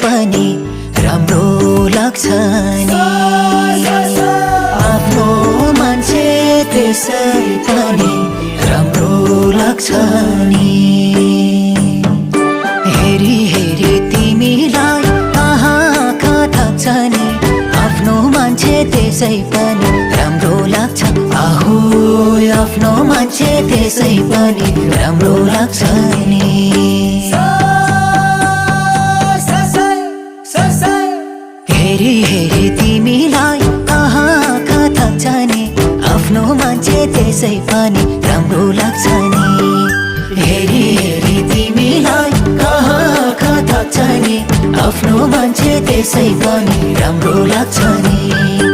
पनि राम्रो लाग्छ नि आफ्नो मान्छे त्यसै पनि राम्रो लाग्छ नि हेरी हेरी तिमीलाई कहाँ थाक्छ नि आफ्नो मान्छे त्यसै पनि राम्रो लाग्छ आहो आफ्नो मान्छे त्यसै पनि राम्रो लाग्छ नि हेरी हेरी तिमीलाई कहाँ थाक्छ नि आफ्नो मान्छे त्यसै पनि राम्रो लाग्छ नि हेरी हेरी तिमीलाई कहाँ थाक्छ नि आफ्नो मान्छे त्यसै पनि राम्रो लाग्छ नि